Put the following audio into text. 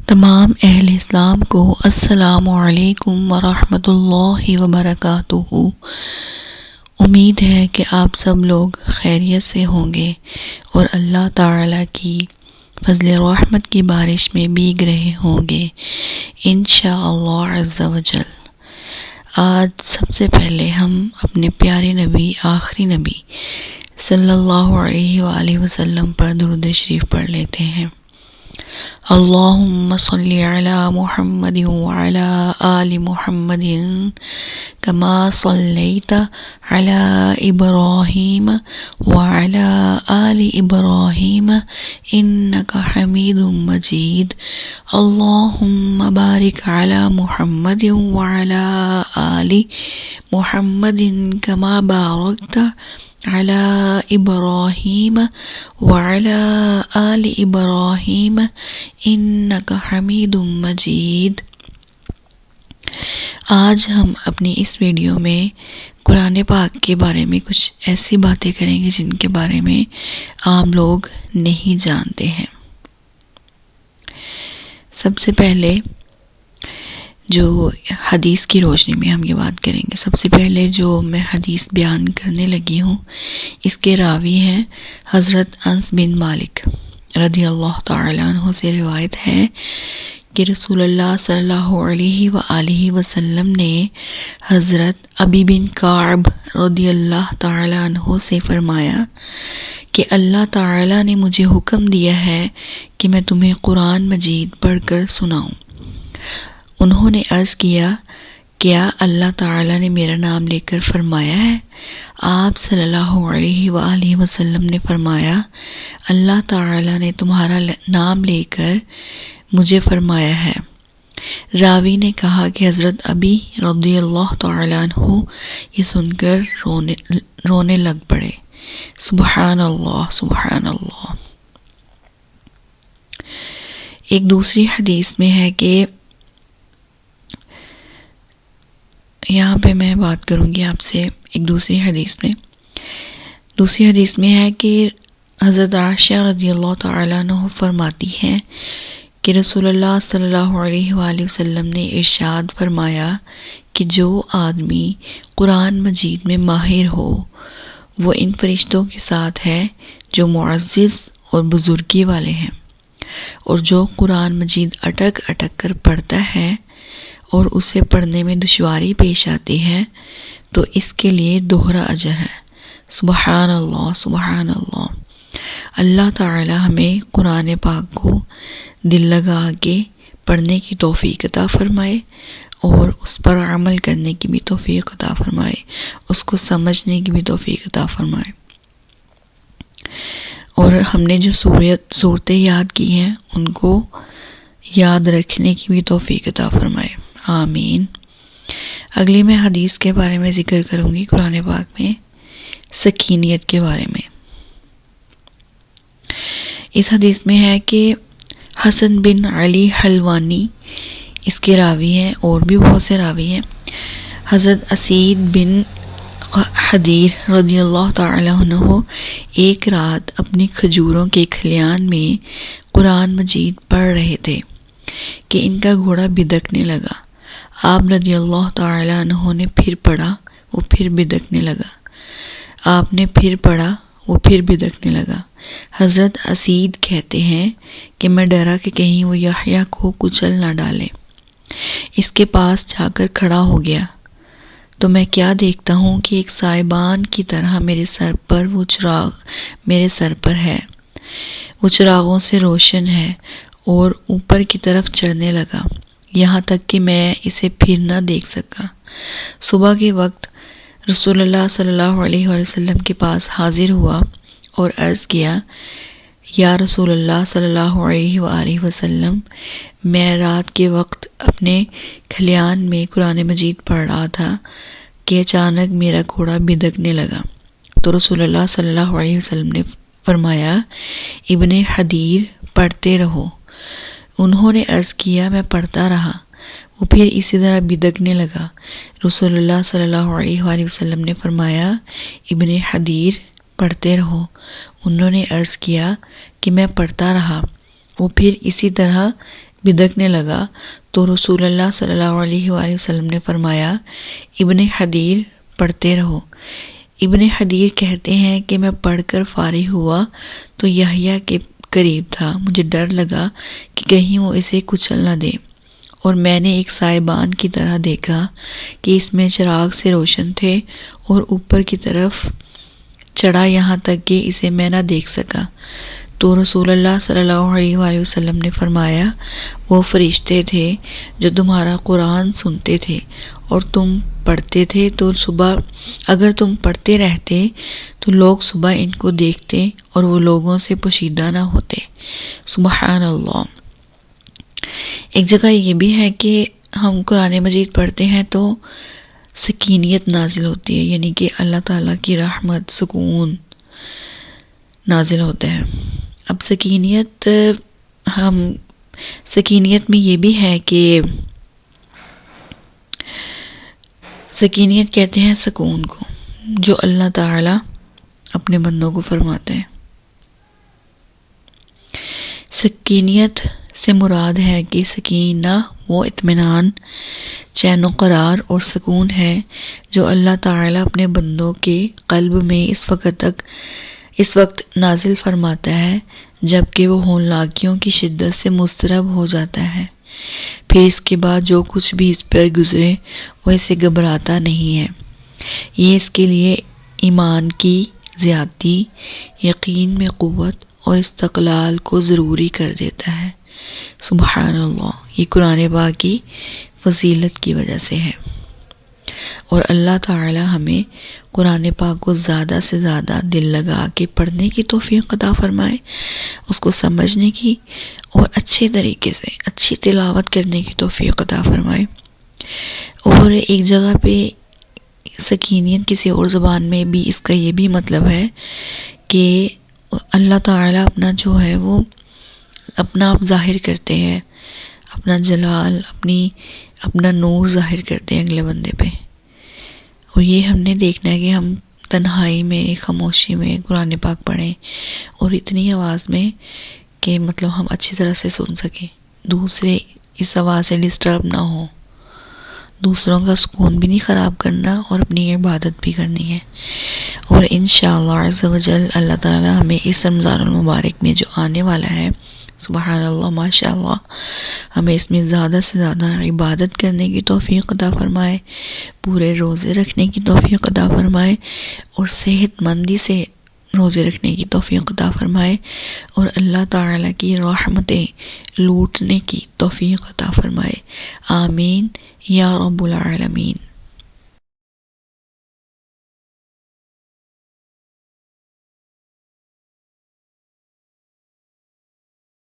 تمام اہل اسلام کو السلام علیکم ورحمۃ اللہ وبرکاتہ۔ امید ہے کہ آپ سب لوگ خیریت سے ہوں گے اور اللہ تعالیٰ کی فضل و رحمت کی بارش میں بھیگ رہے ہوں گے انشاءاللہ عز و جل۔ آج سب سے پہلے ہم اپنے پیارے نبی، آخری نبی صلی اللہ علیہ وآلہ وسلم پر درود شریف پڑھ لیتے ہیں۔ اللہم صلی علی محمد وعلی آل محمد کما صلیت علی ابراہیم وعلی آل ابراہیم انکا حمید مجید۔ اللہم بارک علی محمد وعلی آل محمد کما بارکت علی ابراہیم وعلی آل ابراہیم انکا حمید مجید۔ آج ہم اپنی اس ویڈیو میں قرآن پاک کے بارے میں کچھ ایسی باتیں کریں گے جن کے بارے میں عام لوگ نہیں جانتے ہیں۔ سب سے پہلے جو حدیث کی روشنی میں ہم یہ بات کریں گے، سب سے پہلے جو میں حدیث بیان کرنے لگی ہوں اس کے راوی ہیں حضرت انس بن مالک رضی اللہ تعالیٰ عنہ سے روایت ہے کہ رسول اللہ صلی اللہ علیہ وآلہ وسلم نے حضرت ابی بن کعب رضی اللہ تعالیٰ عنہ سے فرمایا کہ اللہ تعالیٰ نے مجھے حکم دیا ہے کہ میں تمہیں قرآن مجید پڑھ کر سناؤں۔ انہوں نے عرض کیا، کیا اللہ تعالیٰ نے میرا نام لے کر فرمایا ہے؟ آپ صلی اللہ علیہ وآلہ وسلم نے فرمایا، اللہ تعالیٰ نے تمہارا نام لے کر مجھے فرمایا ہے۔ راوی نے کہا کہ حضرت ابی رضی اللہ تعالیٰ عنہ یہ سن کر رونے لگ پڑے۔ سبحان اللہ، سبحان اللہ۔ ایک دوسری حدیث میں ہے کہ یہاں پہ میں بات کروں گی آپ سے ایک دوسری حدیث میں ہے کہ حضرت عائشہ رضی اللہ تعالیٰ عنہ فرماتی ہیں کہ رسول اللہ صلی اللہ علیہ وآلہ وسلم نے ارشاد فرمایا کہ جو آدمی قرآن مجید میں ماہر ہو وہ ان فرشتوں کے ساتھ ہے جو معزز اور بزرگی والے ہیں، اور جو قرآن مجید اٹک اٹک کر پڑھتا ہے اور اسے پڑھنے میں دشواری پیش آتی ہے تو اس کے لیے دوہرا اجر ہے۔ سبحان اللہ، سبحان اللہ۔ اللہ تعالی ہمیں قرآن پاک کو دل لگا کے پڑھنے کی توفیق عطا فرمائے اور اس پر عمل کرنے کی بھی توفیق عطا فرمائے، اس کو سمجھنے کی بھی توفیق عطا فرمائے، اور ہم نے جو صورتیں یاد کی ہیں ان کو یاد رکھنے کی بھی توفیق عطا فرمائے، آمین۔ اگلی میں حدیث کے بارے میں ذکر کروں گی، قرآن پاک میں سکینیت کے بارے میں۔ اس حدیث میں ہے کہ حسن بن علی حلوانی اس کے راوی ہیں، اور بھی بہت سے راوی ہیں۔ حضرت اسید بن حدیر رضی اللہ تعالیٰ عنہ ایک رات اپنی کھجوروں کے کھلیان میں قرآن مجید پڑھ رہے تھے کہ ان کا گھوڑا بدکنے لگا۔ آپ رضی اللہ تعالیٰ عنہ نے پھر پڑھا، وہ پھر بدکنے لگا۔ آپ نے پھر پڑھا، وہ پھر بدکنے لگا۔ حضرت اسید کہتے ہیں کہ میں ڈرا کہ کہیں وہ یحییٰ کو کچل نہ ڈالے۔ اس کے پاس جا کر کھڑا ہو گیا تو میں کیا دیکھتا ہوں کہ ایک سائبان کی طرح میرے سر پر وہ چراغ میرے سر پر ہے، وہ چراغوں سے روشن ہے اور اوپر کی طرف چڑھنے لگا یہاں تک کہ میں اسے پھر نہ دیکھ سکا۔ صبح کے وقت رسول اللہ صلی اللہ علیہ وسلم کے پاس حاضر ہوا اور عرض کیا، یا رسول اللہ صلی اللہ علیہ وآلہ وسلم، میں رات کے وقت اپنے کھلیان میں قرآن مجید پڑھ رہا تھا کہ اچانک میرا گھوڑا بدکنے لگا۔ تو رسول اللہ صلی اللہ علیہ وسلم نے فرمایا، ابن حدیر پڑھتے رہو۔ انہوں نے عرض کیا، میں پڑھتا رہا، وہ پھر اسی طرح بدکنے لگا۔ رسول اللہ صلی اللہ علیہ وآلہ وسلم نے فرمایا، ابن حدیر پڑھتے رہو۔ انہوں نے عرض کیا کہ میں پڑھتا رہا، وہ پھر اسی طرح بدکنے لگا تو رسول اللہ صلی اللہ علیہ وآلہ وسلم نے فرمایا ابن حدیر پڑھتے رہو۔ ابن حدیر کہتے ہیں کہ میں پڑھ کر فارغ ہوا تو یحییٰ کے قریب تھا، مجھے ڈر لگا کہ کہیں وہ اسے کچل نہ دے، اور میں نے ایک سائبان کی طرح دیکھا کہ اس میں چراغ سے روشن تھے اور اوپر کی طرف چڑھا یہاں تک کہ اسے میں نہ دیکھ سکا۔ تو رسول اللہ صلی اللہ علیہ وآلہ وسلم نے فرمایا وہ فرشتے تھے جو تمہارا قرآن سنتے تھے اور تم پڑھتے تھے، تو صبح اگر تم پڑھتے رہتے تو لوگ صبح ان کو دیکھتے اور وہ لوگوں سے پوشیدہ نہ ہوتے۔ سبحان اللہ۔ ایک جگہ یہ بھی ہے کہ ہم قرآن مجید پڑھتے ہیں تو سکینیت نازل ہوتی ہے، یعنی کہ اللہ تعالیٰ کی رحمت، سکون نازل ہوتا ہے۔ اب سکینیت میں یہ بھی ہے کہ سکینیت کہتے ہیں سکون کو، جو اللہ تعالیٰ اپنے بندوں کو فرماتے ہیں۔ سکینیت سے مراد ہے کہ سکینہ وہ اطمینان، چین و قرار اور سکون ہے جو اللہ تعالیٰ اپنے بندوں کے قلب میں اس وقت نازل فرماتا ہے جب کہ وہ ہولناکیوں کی شدت سے مضطرب ہو جاتا ہے، پھر اس کے بعد جو کچھ بھی اس پر گزرے وہ اسے گھبراتا نہیں ہے۔ یہ اس کے لیے ایمان کی زیادتی، یقین میں قوت اور استقلال کو ضروری کر دیتا ہے۔ سبحان اللہ۔ یہ قرآن پاک کی فضیلت کی وجہ سے ہے، اور اللہ تعالی ہمیں قرآن پاک کو زیادہ سے زیادہ دل لگا کے پڑھنے کی توفیق عطا فرمائے، اس کو سمجھنے کی اور اچھے طریقے سے اچھی تلاوت کرنے کی توفیق عطا فرمائے۔ اور ایک جگہ پہ سکینیت کسی اور زبان میں بھی اس کا یہ بھی مطلب ہے کہ اللہ تعالیٰ اپنا جو ہے وہ اپنا آپ ظاہر کرتے ہیں، اپنا جلال، اپنا نور ظاہر کرتے ہیں اگلے بندے پہ۔ اور یہ ہم نے دیکھنا ہے کہ ہم تنہائی میں، خاموشی میں قرآن پاک پڑھیں اور اتنی آواز میں کہ مطلب ہم اچھی طرح سے سن سکیں، دوسرے اس آواز سے ڈسٹرب نہ ہوں، دوسروں کا سکون بھی نہیں خراب کرنا اور اپنی عبادت بھی کرنی ہے۔ اور انشاءاللہ عز و جل اللہ تعالی ہمیں اس رمضان المبارک میں جو آنے والا ہے، سبحان اللہ، ماشاءاللہ، ہمیں اس میں زیادہ سے زیادہ عبادت کرنے کی توفیق عطا فرمائے، پورے روزے رکھنے کی توفیق عطا فرمائے، اور صحت مندی سے روزے رکھنے کی توفیق عطا فرمائے، اور اللہ تعالیٰ کی رحمتیں لوٹنے کی توفیق عطا فرمائے۔ آمین یا رب العالمین۔